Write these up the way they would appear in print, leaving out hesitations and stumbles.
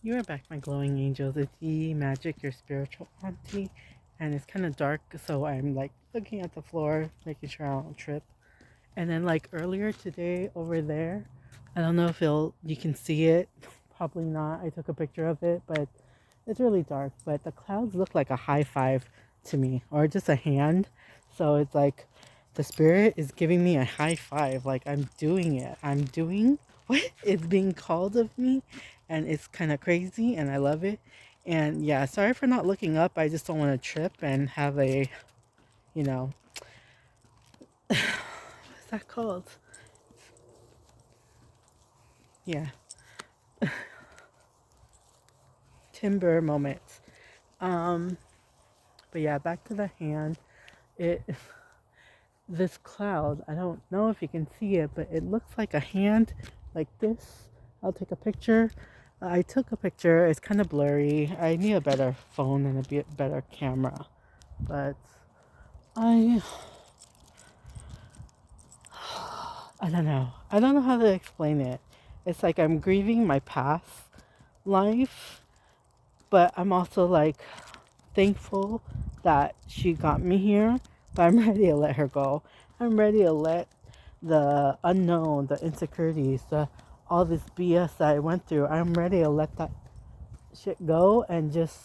You are back, my glowing angels. It's E Magic, your spiritual auntie. And it's kind of dark, so I'm like looking at the floor, making sure I don't trip. And then, like earlier today over there, I don't know if you can see it. Probably not. I took a picture of it, but it's really dark. But the clouds look like a high five to me, or just a hand. So it's like the spirit is giving me a high five. Like I'm doing it. I'm doing what is being called of me, and it's kind of crazy, and I love it. And yeah, sorry for not looking up. I just don't want to trip and have a, you know, what's that called? Yeah, timber moments. Um, but yeah, back to the hand. It this cloud, I don't know if you can see it, but it looks like a hand like this. I'll take a picture. I took a picture. It's kind of blurry. I need a better phone and a bit better camera. But I I don't know. I don't know how to explain it. It's like I'm grieving my past life, but I'm also like thankful that she got me here, but I'm ready to let her go. I'm ready to let the unknown, the insecurities, the all this BS that I went through. I'm ready to let that shit go and just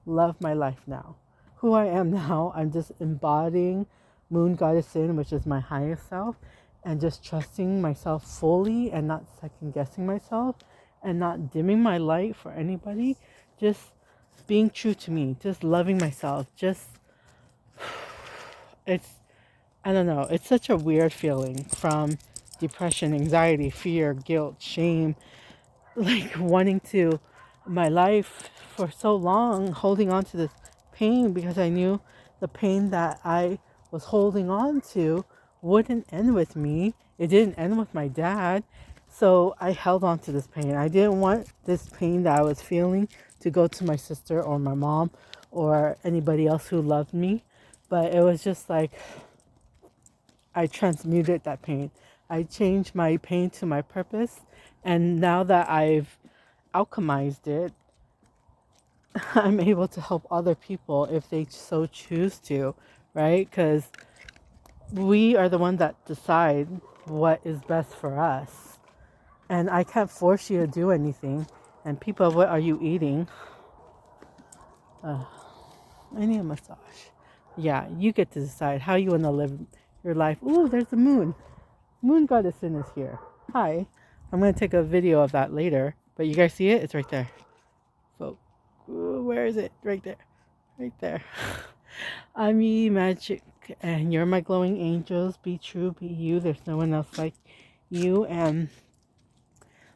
love my life now. Who I am now, I'm just embodying Moon Goddess Sin, which is my highest self, and just trusting myself fully and not second guessing myself and not dimming my light for anybody. Just being true to me, just loving myself. Just, it's, I don't know, it's such a weird feeling from depression, anxiety, fear, guilt, shame, like wanting to my life for so long, holding on to this pain because I knew the pain that I was holding on to wouldn't end with me. It didn't end with my dad. So I held on to this pain. I didn't want this pain that I was feeling to go to my sister or my mom or anybody else who loved me. But it was just like I transmuted that pain. I changed my pain to my purpose. And now that I've alchemized it, I'm able to help other people if they so choose to, right? Because we are the ones that decide what is best for us. And I can't force you to do anything. And people, what are you eating? I need a massage. Yeah, you get to decide how you want to live your life. Ooh, there's the moon. Moon Goddess Sin is here. Hi. I'm going to take a video of that later. But you guys see it? It's right there. So, where is it? Right there. Right there. I'm E Magic, and you're my glowing angels. Be true, be you. There's no one else like you. And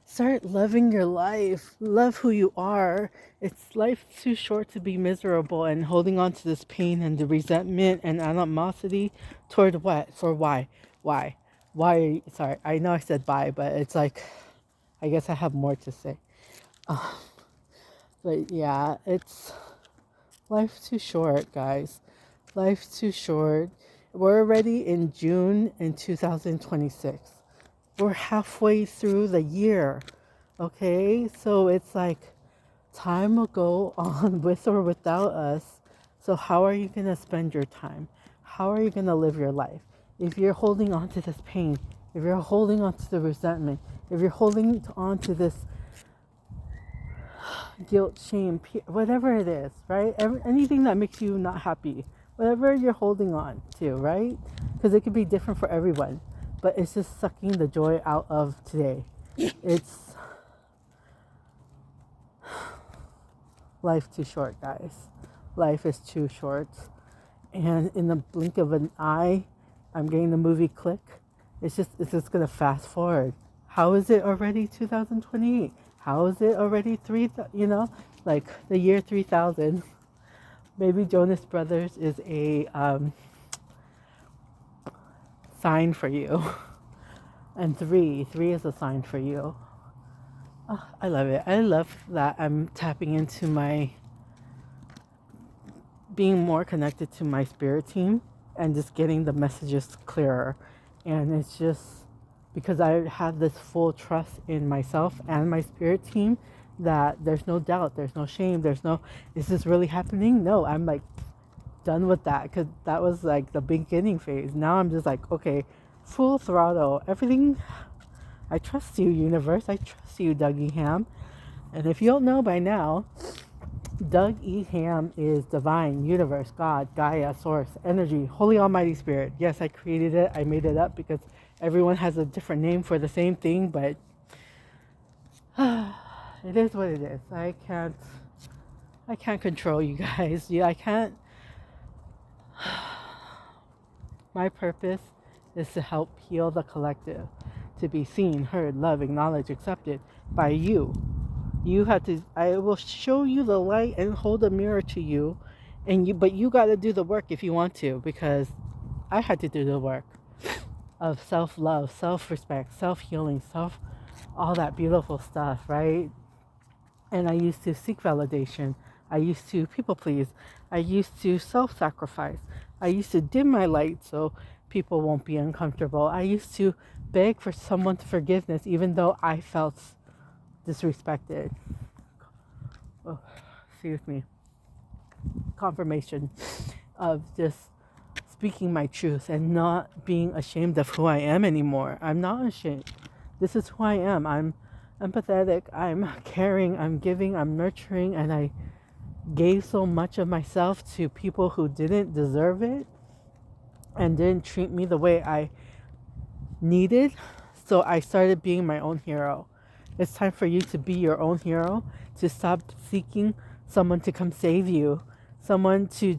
start loving your life. Love who you are. It's life too short to be miserable and holding on to this pain and the resentment and animosity toward what? For why? Why? Why? Sorry, I know I said bye, but it's like, I guess I have more to say. But yeah, it's life's too short, guys. Life's too short. We're already in June in 2026. We're halfway through the year. Okay? So it's like time will go on with or without us. So how are you going to spend your time? How are you going to live your life? If you're holding on to this pain, if you're holding on to the resentment, if you're holding on to this guilt, shame, whatever it is, right? Anything that makes you not happy, whatever you're holding on to, right? Because it could be different for everyone, but it's just sucking the joy out of today. It's life too short, guys. Life is too short. And in the blink of an eye, I'm getting the movie click. It's just gonna fast forward. How is it already 2028? How is it already like the year 3000? Maybe Jonas Brothers is a sign for you, and three is a sign for you. Oh, I love it. I love that I'm tapping into my being more connected to my spirit team and just getting the messages clearer. And it's just because I have this full trust in myself and my spirit team that there's no doubt, there's no shame, there's no, is this really happening? No, I'm like done with that because that was like the beginning phase. Now I'm just like, okay, full throttle, everything. I trust you, universe. I trust you, Dougie Ham. And if you don't know by now, Doug E. Ham is divine, universe, God, Gaia, source, energy, holy almighty spirit. Yes, I created it. I made it up because everyone has a different name for the same thing, but it is what it is. I can't control you guys. Yeah, I can't. My purpose is to help heal the collective, to be seen, heard, loved, acknowledged, accepted by you. You have to, I will show you the light and hold a mirror to you, but you got to do the work if you want to, because I had to do the work of self-love, self-respect, self-healing, all that beautiful stuff, right? And I used to seek validation. I used to people please. I used to self-sacrifice. I used to dim my light so people won't be uncomfortable. I used to beg for someone's forgiveness even though I felt disrespected. Oh, excuse me. Confirmation of just speaking my truth and not being ashamed of who I am anymore. I'm not ashamed. This is who I am. I'm empathetic, I'm caring, I'm giving, I'm nurturing, and I gave so much of myself to people who didn't deserve it and didn't treat me the way I needed. So I started being my own hero. It's time for you to be your own hero, to stop seeking someone to come save you, someone to,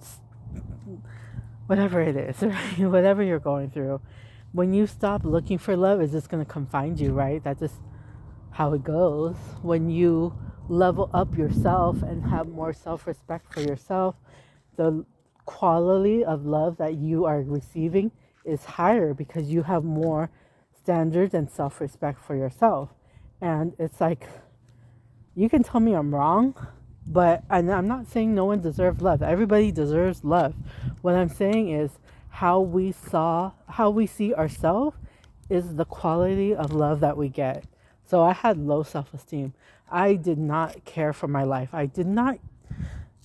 whatever it is, right? Whatever you're going through. When you stop looking for love, it's just going to come find you, right? That's just how it goes. When you level up yourself and have more self-respect for yourself, the quality of love that you are receiving is higher because you have more standards and self-respect for yourself. And it's like, you can tell me I'm wrong, but and I'm not saying no one deserves love. Everybody deserves love. What I'm saying is how we see ourselves is the quality of love that we get. So I had low self-esteem. I did not care for my life. I did not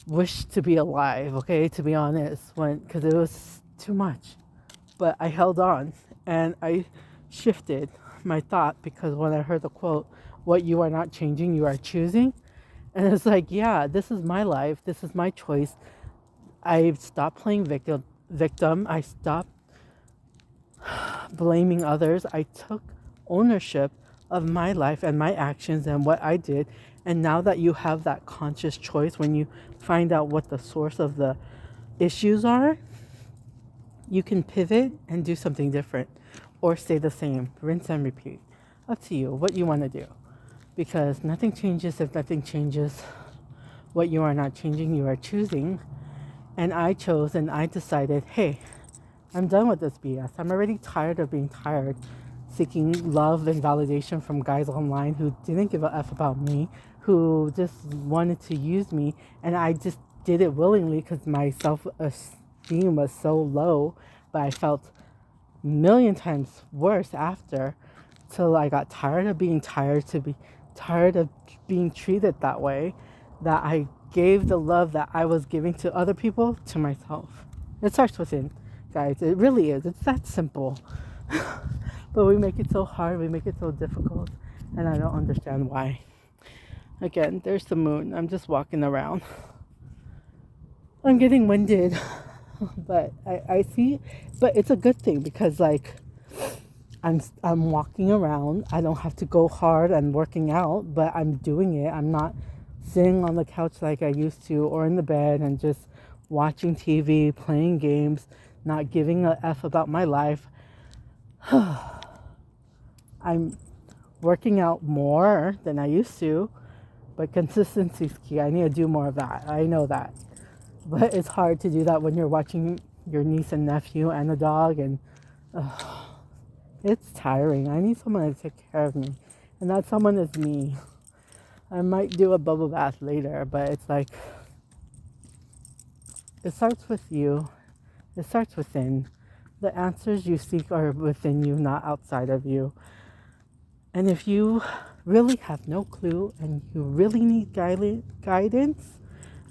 wish to be alive, okay, to be honest, because it was too much. But I held on and I shifted my thought because when I heard the quote, what you are not changing, you are choosing. And it's like, yeah, this is my life. This is my choice. I stopped playing victim. I stopped blaming others. I took ownership of my life and my actions and what I did. And now that you have that conscious choice, when you find out what the source of the issues are, you can pivot and do something different or stay the same. Rinse and repeat. Up to you, what you want to do. Because nothing changes if nothing changes. What you are not changing, you are choosing. And I chose and I decided, hey, I'm done with this BS. I'm already tired of being tired, seeking love and validation from guys online who didn't give a F about me, who just wanted to use me. And I just did it willingly because my self-esteem was so low, but I felt a million times worse after, till I got tired of being tired of being treated that way, that I gave the love that I was giving to other people to myself. It starts within, guys. It really is. It's that simple. But we make it so hard. We make it so difficult. And I don't understand why. Again, there's the moon. I'm just walking around. I'm getting winded. But I see. But it's a good thing because, like, I'm walking around. I don't have to go hard and working out, but I'm doing it. I'm not sitting on the couch like I used to or in the bed and just watching TV, playing games, not giving a F about my life. I'm working out more than I used to, but consistency is key. I need to do more of that. I know that. But it's hard to do that when you're watching your niece and nephew and a dog, and it's tiring. I need someone to take care of me. And that someone is me. I might do a bubble bath later, but it's like, it starts with you. It starts within. The answers you seek are within you, not outside of you. And if you really have no clue and you really need guidance,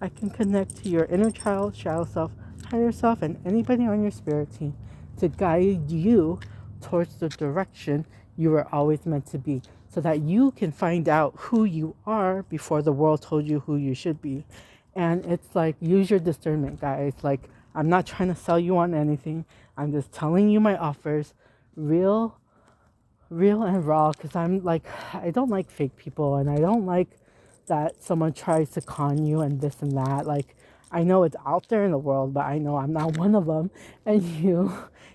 I can connect to your inner child, shadow self, higher self, and anybody on your spirit team to guide you towards the direction you were always meant to be, so that you can find out who you are before the world told you who you should be. And it's like, use your discernment, guys. Like, I'm not trying to sell you on anything. I'm just telling you my offers, real, real and raw, because I'm like, I don't like fake people, and I don't like that someone tries to con you and this and that. Like, I know it's out there in the world, but I know I'm not one of them. And you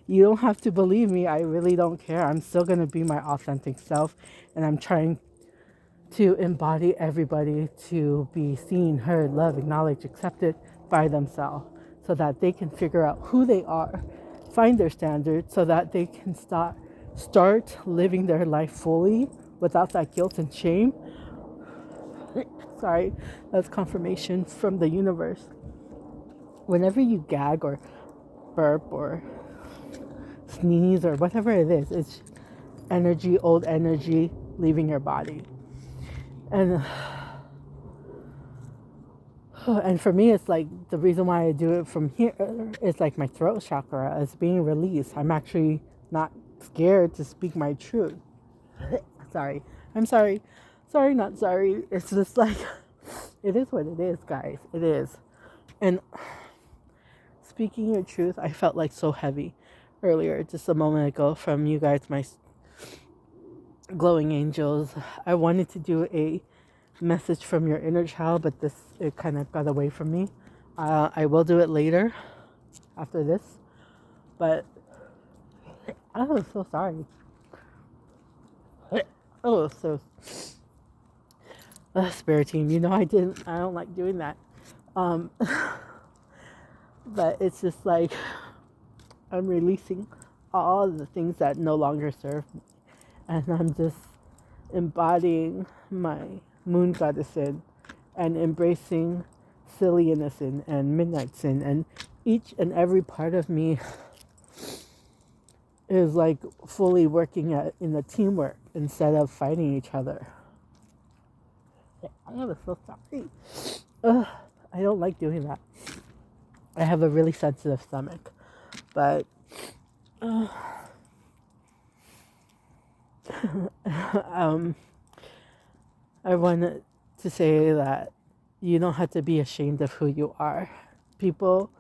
don't have to believe me. I really don't care. I'm still going to be my authentic self, and I'm trying to embody everybody to be seen, heard, loved, acknowledged, accepted by themselves, so that they can figure out who they are, find their standards, so that they can start living their life fully without that guilt and shame. Sorry, that's confirmation from the universe. Whenever you gag or burp or sneeze or whatever it is, it's energy, old energy leaving your body. And for me, it's like the reason why I do it from here is like my throat chakra is being released. I'm actually not scared to speak my truth. Sorry. I'm sorry. Sorry, not sorry. It's just like, it is what it is, guys. It is. And speaking your truth, I felt like so heavy earlier, just a moment ago, from you guys, my glowing angels. I wanted to do a message from your inner child, but it kind of got away from me. I will do it later after this, but I'm so sorry. Oh, so spirit team, I don't like doing that. But it's just like I'm releasing all the things that no longer serve me, and I'm just embodying my moon goddess in and embracing silly innocent and midnight sin, and each and every part of me is like fully working in a teamwork instead of fighting each other. I'm so sorry. I don't like doing that. I have a really sensitive stomach, but I wanted to say that you don't have to be ashamed of who you are. People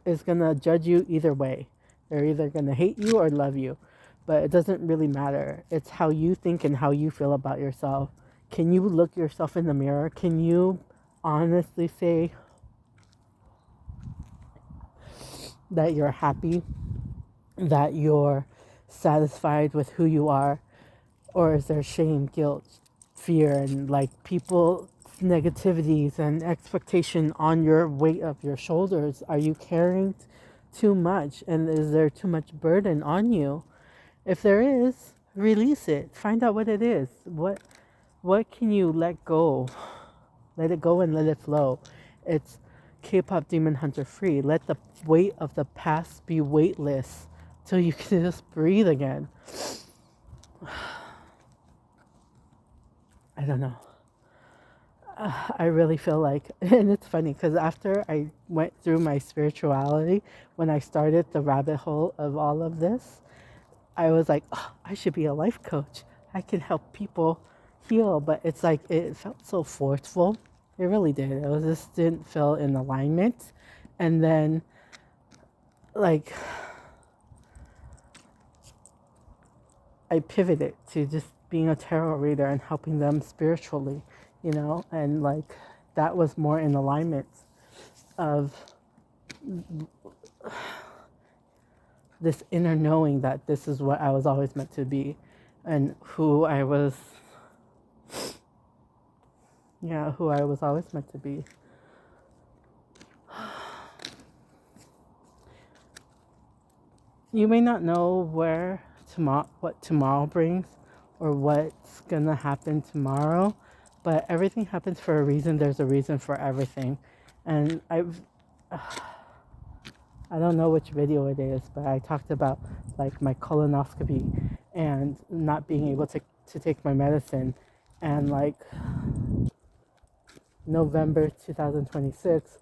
is gonna judge you either way. They're either gonna hate you or love you, but it doesn't really matter. It's how you think and how you feel about yourself. Can you look yourself in the mirror? Can you honestly say that you're happy, that you're satisfied with who you are? Or is there shame, guilt, fear, and like people's negativities and expectation on your weight of your shoulders? Are you carrying too much, and is there too much burden on you? If there is, release it. Find out what it is. What can you let go? Let it go and let it flow. It's K-pop Demon Hunter free. Let the weight of the past be weightless till you can just breathe again. I don't know. I really feel like, and it's funny because after I went through my spirituality, when I started the rabbit hole of all of this, I was like, oh, I should be a life coach. I can help people heal. But it's like, it felt so forceful. It really did. It just didn't feel in alignment. And then, like, I pivoted to just being a tarot reader and helping them spiritually, and like that was more in alignment of this inner knowing that this is what I was always meant to be, and who I was always meant to be. You may not know what tomorrow brings or what's gonna happen tomorrow, but everything happens for a reason. There's a reason for everything. And I don't know which video it is, but I talked about like my colonoscopy and not being able to take my medicine, And like November 2026,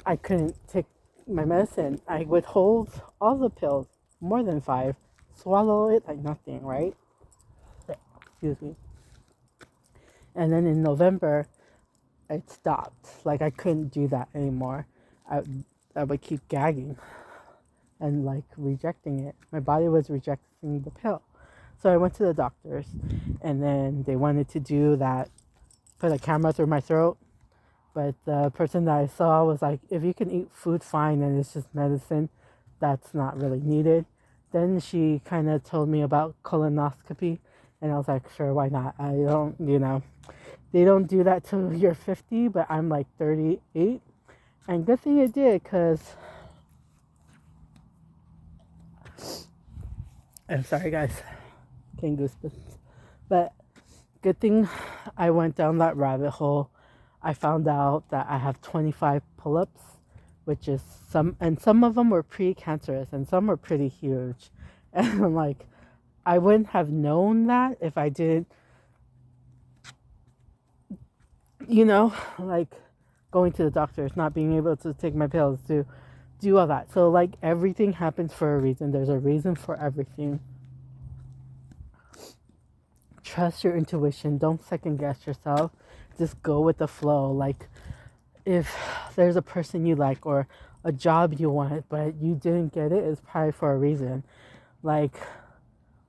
I couldn't take my medicine. I would hold all the pills, more than 5, swallow it like nothing, right? Excuse me. And then in November, it stopped. Like I couldn't do that anymore. I, I would keep gagging and like rejecting it. My body was rejecting the pill. So I went to the doctors, and then they wanted to do that, put a camera through my throat. But the person that I saw was like, if you can eat food fine and it's just medicine, that's not really needed. Then she kind of told me about colonoscopy, and I was like, sure, why not? I don't, they don't do that till you're 50, but I'm like 38. And good thing it did, because I'm sorry, guys, getting goosebumps. But good thing I went down that rabbit hole. I found out that I have 25 pull-ups, which is some of them were pre-cancerous and some were pretty huge. And I'm like, I wouldn't have known that if I didn't, like going to the doctors, not being able to take my pills, to do all that. So like everything happens for a reason. There's a reason for everything. Trust your intuition. Don't second guess yourself. Just go with the flow. Like if there's a person you like or a job you want, but you didn't get it, it's probably for a reason. Like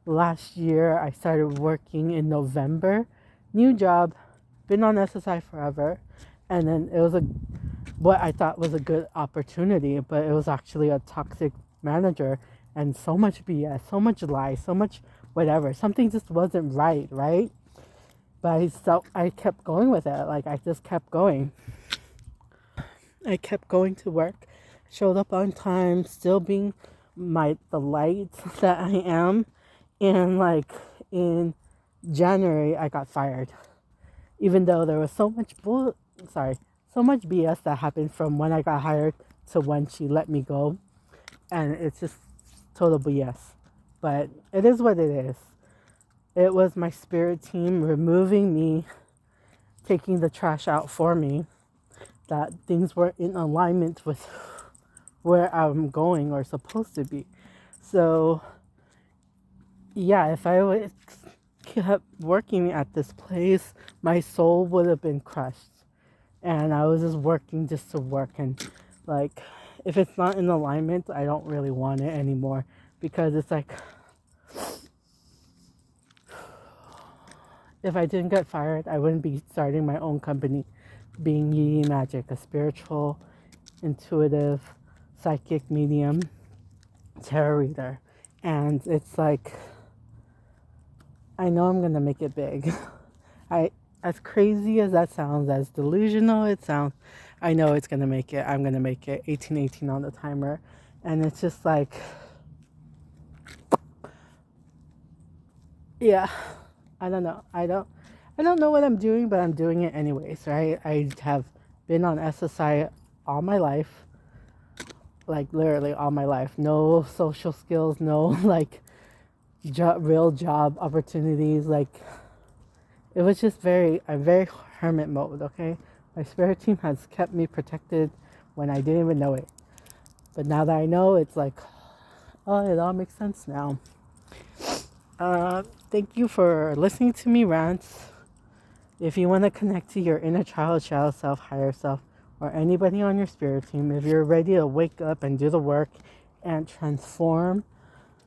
last year, I started working in November. New job, been on SSI forever. And then it was what I thought was a good opportunity, but it was actually a toxic manager and so much BS, so much lies, so much whatever. Something just wasn't right? But I kept going with it. Like I just kept going. I kept going to work, showed up on time, still being the light that I am. And like in January, I got fired, even though there was so much BS that happened from when I got hired to when she let me go, and it's just total BS. But it is what it is. It was my spirit team removing me, taking the trash out for me, that things were in alignment with where I'm going or supposed to be. So yeah, if I would kept working at this place, my soul would have been crushed. And I was just working just to work. And like, if it's not in alignment, I don't really want it anymore. Because it's like, if I didn't get fired, I wouldn't be starting my own company, being Yi Magic, a spiritual, intuitive, psychic medium, tarot reader. And it's like, I know I'm going to make it big. As crazy as that sounds, as delusional it sounds, I know it's going to make it. I'm going to make it 1818 on the timer. And it's just like, yeah, I don't know. I don't know what I'm doing, but I'm doing it anyways, right? I have been on SSI all my life, like literally all my life. No social skills, no like real job opportunities. Like it was just I'm very hermit mode, okay? My spirit team has kept me protected when I didn't even know it. But now that I know, it's like, oh, it all makes sense now. Thank you for listening to me rant. If you want to connect to your inner child, shadow self, higher self, or anybody on your spirit team, if you're ready to wake up and do the work and transform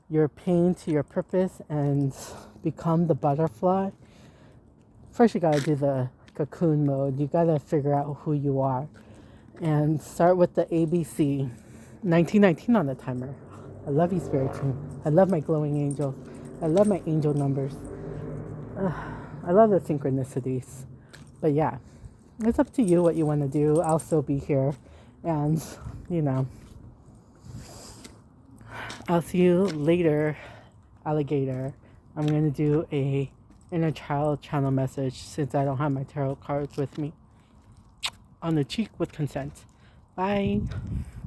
your pain to your purpose and become the butterfly, first you gotta do the cocoon mode. You gotta figure out who you are and start with the ABC. 1919 on the timer. I love you, spirit team. I love my glowing angels. I love my angel numbers. I love the synchronicities. But yeah, it's up to you what you want to do. I'll still be here. And, I'll see you later, alligator. I'm going to do a inner child channel message since I don't have my tarot cards with me. On the cheek with consent. Bye.